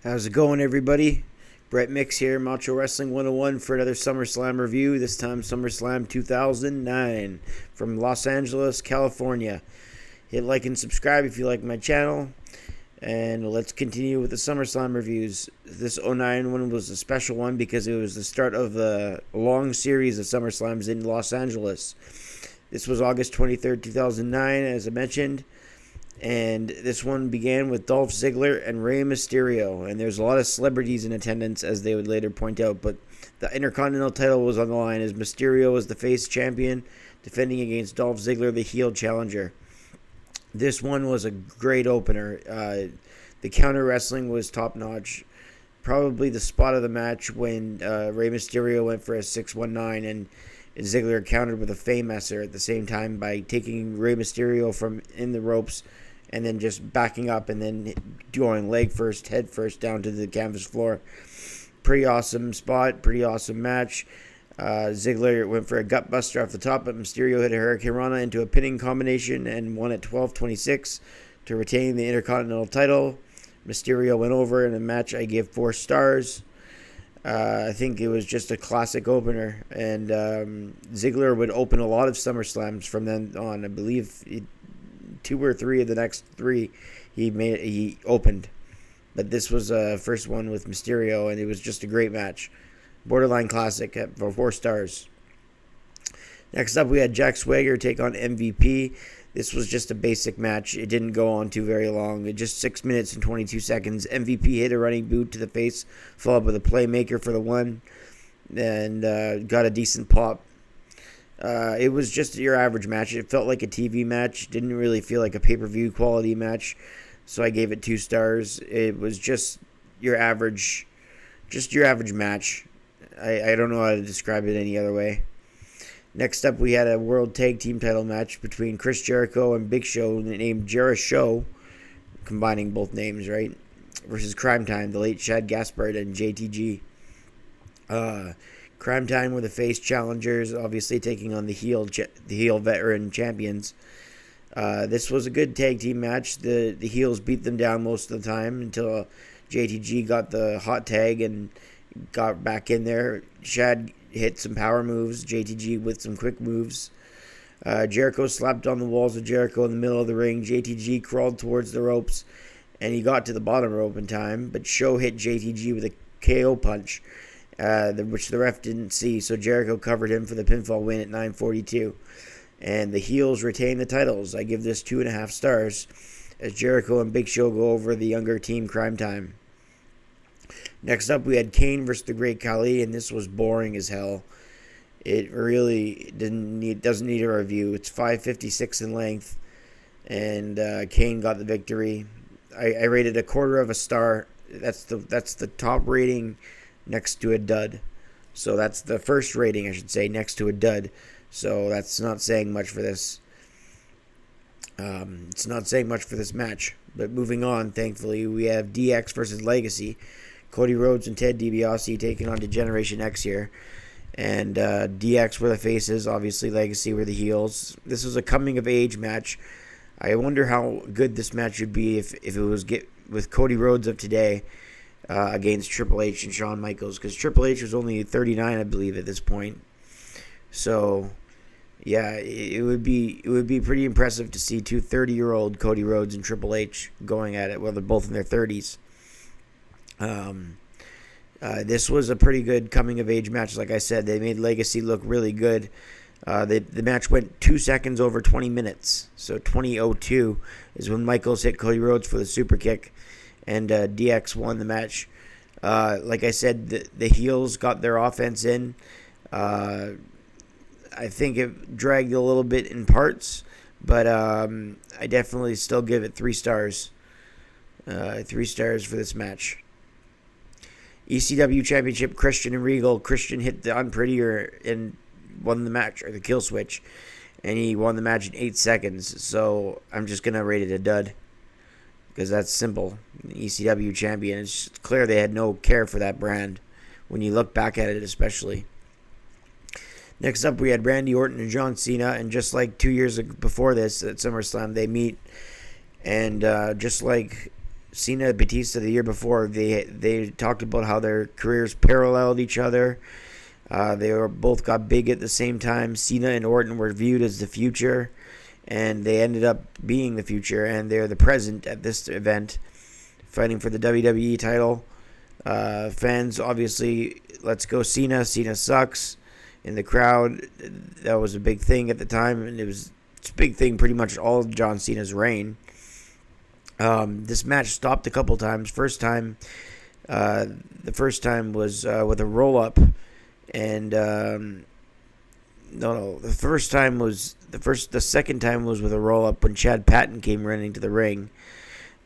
How's it going, everybody? Brett Mix here, Macho Wrestling 101 for another SummerSlam review. This time, SummerSlam 2009 from Los Angeles, California. Hit like and subscribe if you like my channel. And let's continue with the SummerSlam reviews. This '09 one was a special one because it was the start of a long series of SummerSlams in Los Angeles. This was August 23rd, 2009, as I mentioned. And this one began with Dolph Ziggler and Rey Mysterio. And there's a lot of celebrities in attendance, as they would later point out. But the Intercontinental title was on the line as Mysterio was the face champion, defending against Dolph Ziggler, the heel challenger. This one was a great opener. The counter wrestling was top-notch. Probably the spot of the match when Rey Mysterio went for a 619 and Ziggler countered with a Fameasser at the same time by taking Rey Mysterio from in the ropes and then just backing up and then going leg first, head first down to the canvas floor. Pretty awesome spot, pretty awesome match. Ziggler went for a gutbuster off the top, but Mysterio hit a Hurricane Rana into a pinning combination and won at 12:26 to retain the Intercontinental title. Mysterio went over in a match I give 4 stars. I think it was just a classic opener, and Ziggler would open a lot of SummerSlams from then on. I believe 2 or 3 of the next 3 he opened, but this was first one with Mysterio, and it was just a great match. Borderline classic for 4 stars. Next up, we had Jack Swagger take on MVP. This was just a basic match. It didn't go on too very long. It just 6 minutes and 22 seconds. MVP hit a running boot to the face, followed with a playmaker for the one, and got a decent pop. It was just your average match. It felt like a TV match. Didn't really feel like a pay-per-view quality match, so I gave it 2 stars. It was just your average match. I don't know how to describe it any other way. Next up, we had a World Tag Team title match between Chris Jericho and Big Show, named Jeri-Show, combining both names, right? Versus Crime Time, the late Shad Gaspard and JTG. Crime Time were the face challengers, obviously taking on the heel veteran champions. This was a good tag team match. The heels beat them down most of the time until JTG got the hot tag and got back in there. Shad hit some power moves, JTG with some quick moves. Jericho slapped on the walls of Jericho in the middle of the ring. JTG crawled towards the ropes, and he got to the bottom rope in time, but Show hit JTG with a KO punch, which the ref didn't see, so Jericho covered him for the pinfall win at 9:42. And the heels retain the titles. I give this 2.5 stars, as Jericho and Big Show go over the younger team Crime Time. Next up, we had Kane versus the Great Khali, and this was boring as hell. It really doesn't need a review. It's 5:56 in length, and Kane got the victory. I rated 1/4 star. That's the top rating next to a dud. So that's the first rating, I should say, next to a dud. So that's not saying much for this. It's not saying much for this match. But moving on, thankfully, we have DX versus Legacy. Cody Rhodes and Ted DiBiase taking on Generation X here. And DX were the faces. Obviously, Legacy were the heels. This was a coming-of-age match. I wonder how good this match would be if it was with Cody Rhodes of today against Triple H and Shawn Michaels. Because Triple H was only 39, I believe, at this point. So, yeah, it would be pretty impressive to see 2 30-year-old Cody Rhodes and Triple H going at it. Well, they're both in their 30s. This was a pretty good coming-of-age match. Like I said, they made Legacy look really good. The match went 2 seconds over 20 minutes. So 20:02 is when Michaels hit Cody Rhodes for the super kick, and DX won the match. Like I said, the heels got their offense in. I think it dragged a little bit in parts, but I definitely still give it 3 stars. 3 stars for this match. ECW Championship, Christian and Regal. Christian hit the unprettier and won the match, or the kill switch, and he won the match in 8 seconds. So I'm just going to rate it a dud, because that's simple. ECW champion. It's clear they had no care for that brand when you look back at it, especially. Next up, we had Randy Orton and John Cena, and just like 2 years before this at SummerSlam, they meet, and just like Cena Batista the year before, they talked about how their careers paralleled each other. They were both got big at the same time. Cena and Orton were viewed as the future, and they ended up being the future, and they're the present at this event, fighting for the WWE title. Fans, obviously, let's go Cena. Cena sucks. In the crowd, that was a big thing at the time, and it's a big thing pretty much all of John Cena's reign. This match stopped a couple times. The first time was with a roll up, and the second time was with a roll up when Chad Patton came running to the ring.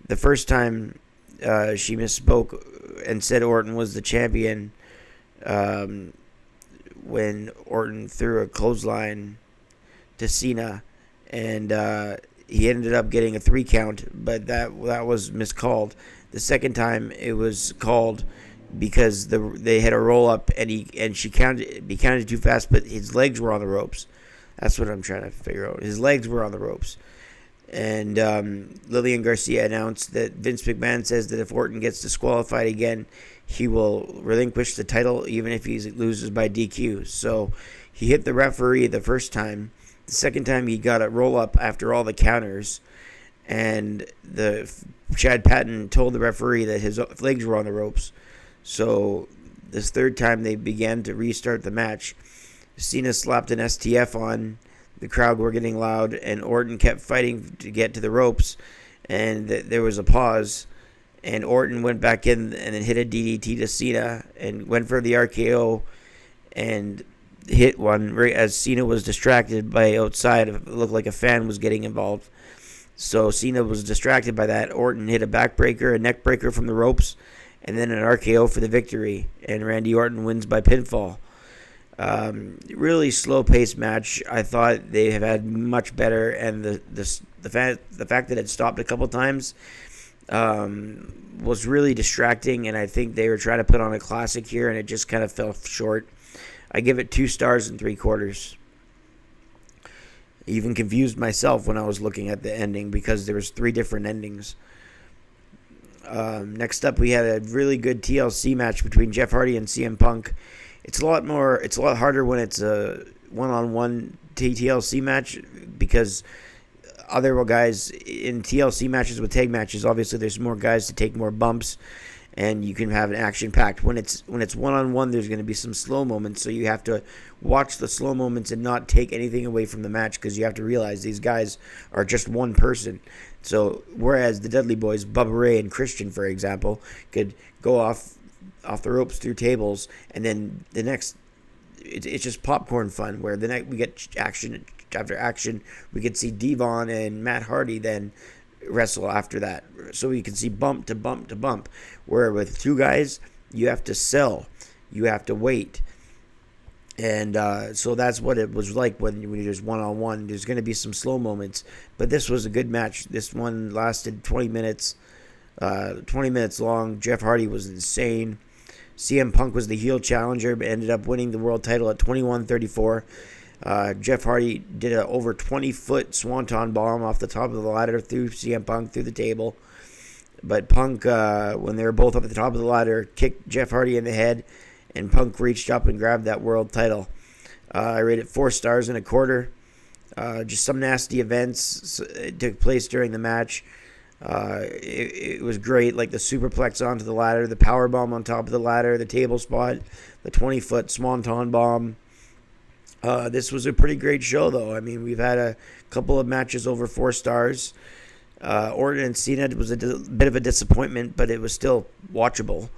The first time she misspoke and said Orton was the champion when Orton threw a clothesline to Cena, and he ended up getting a 3 count, but that was miscalled. The second time it was called because they had a roll up, and he counted too fast, but his legs were on the ropes. That's what I'm trying to figure out. His legs were on the ropes. And Lillian Garcia announced that Vince McMahon says that if Orton gets disqualified again, he will relinquish the title even if he loses by DQ. So he hit the referee the first time. The second time he got a roll up after all the counters, and Chad Patton told the referee that his legs were on the ropes. So this third time they began to restart the match. Cena slapped an STF on. The crowd were getting loud, and Orton kept fighting to get to the ropes, and there was a pause, and Orton went back in and then hit a DDT to Cena and went for the RKO and hit one right as Cena was distracted by outside. It looked like a fan was getting involved. So Cena was distracted by that. Orton hit a backbreaker, a neck breaker from the ropes, and then an RKO for the victory, and Randy Orton wins by pinfall. Really slow-paced match. I thought they have had much better, and the fact that it stopped a couple times was really distracting, and I think they were trying to put on a classic here, and it just kind of fell short. I give it 2 stars and 3/4. Even confused myself when I was looking at the ending because there was 3 different endings. Next up, we had a really good TLC match between Jeff Hardy and CM Punk. It's a lot harder when it's a one-on-one TLC match because other guys in TLC matches with tag matches, obviously there's more guys to take more bumps, and you can have an action-packed. When it's one-on-one, there's going to be some slow moments, so you have to watch the slow moments and not take anything away from the match because you have to realize these guys are just one person. So whereas the Dudley Boys, Bubba Ray and Christian, for example, could go off the ropes through tables, and then the next, it's just popcorn fun, where the next we get action after action. We could see Devon and Matt Hardy then wrestle after that, so we can see bump to bump to bump, where with 2 guys you have to sell, you have to wait, and so that's what it was like when there's one-on-one. There's going to be some slow moments, but this was a good match. This one lasted 20 minutes long. Jeff Hardy was insane. CM Punk was the heel challenger, but ended up winning the world title at 21-34. Jeff Hardy did a over 20-foot swanton bomb off the top of the ladder through CM Punk through the table. But Punk, when they were both up at the top of the ladder, kicked Jeff Hardy in the head, and Punk reached up and grabbed that world title. I rated 4 stars and a quarter. Just some nasty events took place during the match. It was great, like the superplex onto the ladder, the power bomb on top of the ladder, the table spot, the 20-foot swanton bomb. This was a pretty great show, though. I mean, we've had a couple of matches over 4 stars. Orton and Cena was a bit of a disappointment, but it was still watchable.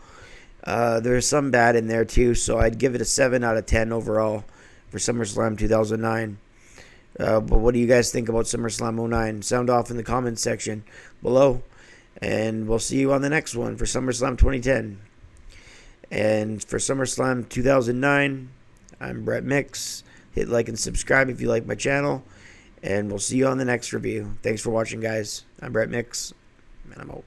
There's some bad in there, too, so I'd give it a 7 out of 10 overall for SummerSlam 2009. But what do you guys think about SummerSlam 09? Sound off in the comments section below. And we'll see you on the next one for SummerSlam 2010. And for SummerSlam 2009, I'm Brett Mix. Hit like and subscribe if you like my channel. And we'll see you on the next review. Thanks for watching, guys. I'm Brett Mix, and I'm out.